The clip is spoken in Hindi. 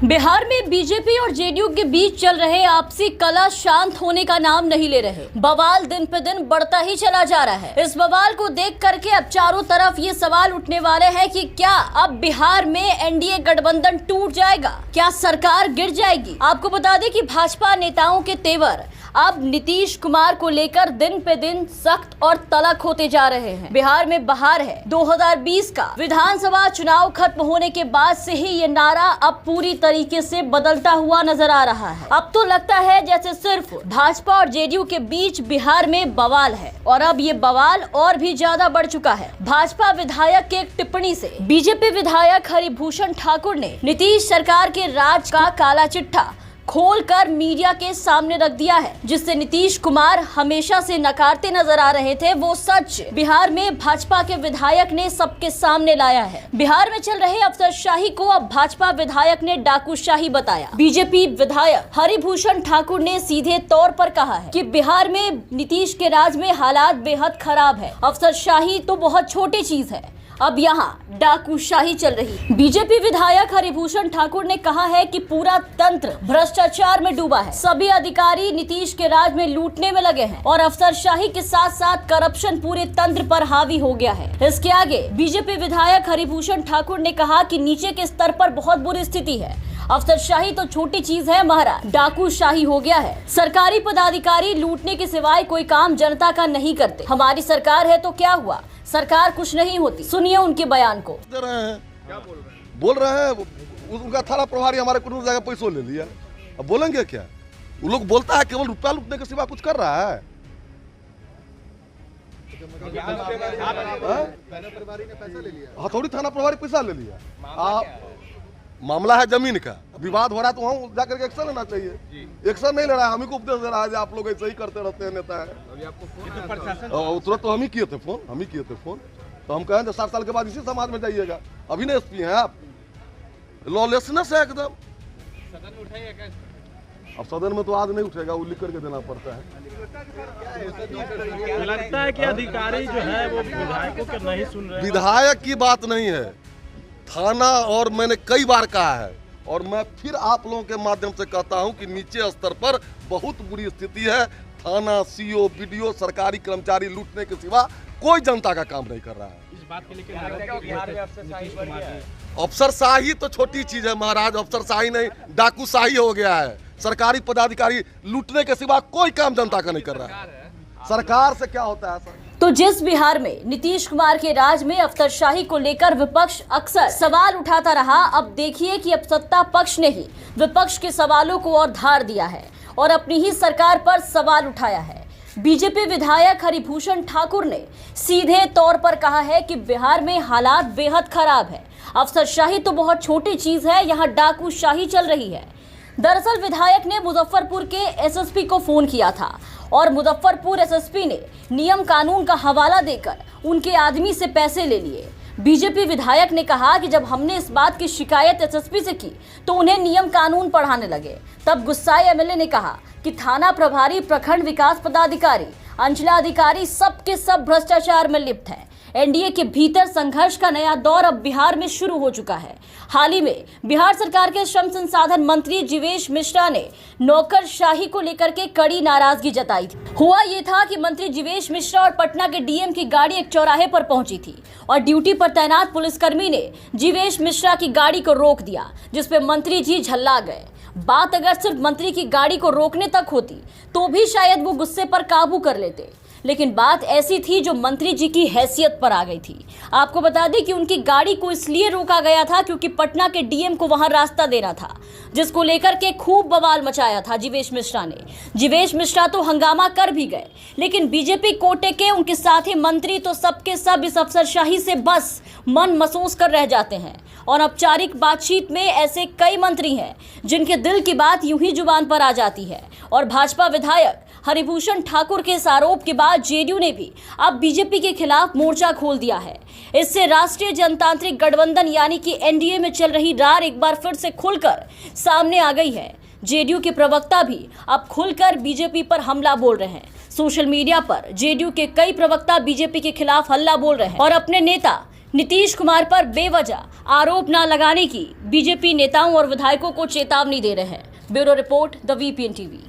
बिहार में बीजेपी और जेडीयू के बीच चल रहे आपसी कलह शांत होने का नाम नहीं ले रहे। बवाल दिन पे दिन बढ़ता ही चला जा रहा है। इस बवाल को देख करके अब चारों तरफ ये सवाल उठने वाले हैं कि क्या अब बिहार में एनडीए गठबंधन टूट जाएगा, क्या सरकार गिर जाएगी। आपको बता दें कि भाजपा नेताओं के तेवर अब नीतीश कुमार को लेकर दिन पे दिन सख्त और तलख होते जा रहे हैं। बिहार में बहार है। 2020 का विधानसभा चुनाव खत्म होने के बाद से ही ये नारा अब पूरी तरीके से बदलता हुआ नजर आ रहा है। अब तो लगता है जैसे सिर्फ भाजपा और जेडीयू के बीच बिहार में बवाल है और अब ये बवाल और भी ज्यादा बढ़ चुका है। भाजपा विधायक के एक टिप्पणी से बीजेपी विधायक हरिभूषण ठाकुर ने नीतीश सरकार के राज का काला चिट्ठा खोलकर मीडिया के सामने रख दिया है, जिससे नीतीश कुमार हमेशा से नकारते नजर आ रहे थे वो सच बिहार में भाजपा के विधायक ने सबके सामने लाया है। बिहार में चल रहे अफसरशाही को अब भाजपा विधायक ने डाकूशाही बताया। बीजेपी विधायक हरिभूषण ठाकुर ने सीधे तौर पर कहा है कि बिहार में नीतीश के राज में हालात बेहद खराब है। अफसरशाही तो बहुत छोटी चीज है, अब यहाँ डाकूशाही चल रही। बीजेपी विधायक हरिभूषण ठाकुर ने कहा है कि पूरा तंत्र भ्रष्टाचार में डूबा है। सभी अधिकारी नीतीश के राज में लूटने में लगे हैं और अफसरशाही के साथ साथ करप्शन पूरे तंत्र पर हावी हो गया है। इसके आगे बीजेपी विधायक हरिभूषण ठाकुर ने कहा कि नीचे के स्तर पर बहुत बुरी स्थिति है। अफसरशाही तो छोटी चीज है महाराज, डाकूशाही हो गया है। सरकारी पदाधिकारी लूटने के सिवाय कोई काम जनता का नहीं करते। हमारी सरकार है तो क्या हुआ, सरकार कुछ नहीं होती। सुनिए उनके बयान को। बोल रहे हैं उनका थाना प्रभारी हमारे कुछ जगह पैसों ले लिया, अब बोलेंगे क्या। वो लोग बोलता है केवल रुपया लूटने के सिवा कुछ कर रहा है। हथौड़ी थाना प्रभारी पैसा ले लिया। मामला है जमीन का, विवाद हो रहा है तो वहाँ जाकर के एक्शन लेना चाहिए। एक्शन नहीं ले रहा है, हम ही को उपदेश दे रहा है आप लोग ऐसे ही करते रहते हैं नेता है। तुरंत तो हम ही किए थे फोन, तो हम कहें 7 साल के बाद इसी समाज में जाइएगा। अभी नहीं एसपी हैं आप, लॉलेसनेस है एकदम। अब सदन में तो आज नहीं उठेगा, वो लिख करके देना पड़ता है। लगता है कि अधिकारी जो है वो विधायकों के नहीं सुन रहे। विधायक की बात नहीं है, थाना, और मैंने कई बार कहा है और मैं फिर आप लोगों के माध्यम से कहता हूं कि नीचे स्तर पर बहुत बुरी स्थिति है। थाना, सीओ, बीडीओ, सरकारी कर्मचारी लूटने के सिवा कोई जनता का काम नहीं कर रहा है। इस बात के लेकर अफसरशाही तो छोटी चीज है महाराज, अफसरशाही नहीं डाकूशाही हो गया है। सरकारी पदाधिकारी लूटने के सिवा कोई काम जनता का नहीं कर रहा है। सरकार से क्या होता है सर। तो जिस बिहार में नीतीश कुमार के राज में अफसरशाही को लेकर विपक्ष अक्सर सवाल उठाता रहा, अब देखिए कि अब सत्ता पक्ष ने ही विपक्ष के सवालों को और धार दिया है और अपनी ही सरकार पर सवाल उठाया है। बीजेपी विधायक हरिभूषण ठाकुर ने सीधे तौर पर कहा है कि बिहार में हालात बेहद खराब है। अफसरशाही तो बहुत छोटी चीज है, यहाँ डाकूशाही चल रही है। दरअसल विधायक ने मुजफ्फरपुर के एसएसपी को फोन किया था और मुजफ्फरपुर एसएसपी ने नियम कानून का हवाला देकर उनके आदमी से पैसे ले लिए। बीजेपी विधायक ने कहा कि जब हमने इस बात की शिकायत एसएसपी से की तो उन्हें नियम कानून पढ़ाने लगे। तब गुस्साए एमएलए ने कहा कि थाना प्रभारी, प्रखंड विकास पदाधिकारी, अंचलाधिकारी सबके सब भ्रष्टाचार में लिप्त हैं। एनडीए के भीतर संघर्ष का नया दौर अब बिहार में शुरू हो चुका है। हाल ही में बिहार सरकार के श्रम संसाधन मंत्री जीवेश मिश्रा ने नौकरशाही को लेकर के कड़ी नाराजगी जताई थी। हुआ ये था कि मंत्री जीवेश मिश्रा और पटना के डीएम की गाड़ी एक चौराहे पर पहुंची थी और ड्यूटी पर तैनात पुलिसकर्मी ने जीवेश मिश्रा की गाड़ी को रोक दिया, जिसपे मंत्री जी झल्ला गए। बात अगर सिर्फ मंत्री की गाड़ी को रोकने तक होती तो भी शायद वो गुस्से पर काबू कर लेते, लेकिन बात ऐसी थी जो मंत्री जी की हैसियत पर आ गई थी। आपको बता दें कि उनकी गाड़ी को इसलिए रोका गया था क्योंकि पटना के डीएम को वहां रास्ता देना था, जिसको लेकर के खूब बवाल मचाया था जीवेश मिश्रा ने। जीवेश मिश्रा तो हंगामा कर भी गए, लेकिन बीजेपी कोटे के उनके साथी मंत्री तो सबके सब इस अफसरशाही से बस मन महसूस कर रह जाते हैं। और औपचारिक बातचीत में ऐसे कई मंत्री हैं जिनके दिल की बात यूं ही जुबान पर आ जाती है। और भाजपा विधायक हरिभूषण ठाकुर के इस आरोप के बाद जेडीयू ने भी अब बीजेपी के खिलाफ मोर्चा खोल दिया है। इससे राष्ट्रीय जनतांत्रिक गठबंधन यानी कि एनडीए में चल रही रार एक बार फिर से खुलकर सामने आ गई है। जेडीयू के प्रवक्ता भी अब खुलकर बीजेपी पर हमला बोल रहे हैं। सोशल मीडिया पर जेडीयू के कई प्रवक्ता बीजेपी के खिलाफ हल्ला बोल रहे हैं और अपने नेता नीतीश कुमार पर बेवजह आरोप न लगाने की बीजेपी नेताओं और विधायकों को चेतावनी दे रहे हैं। Bureau report, the VPN TV.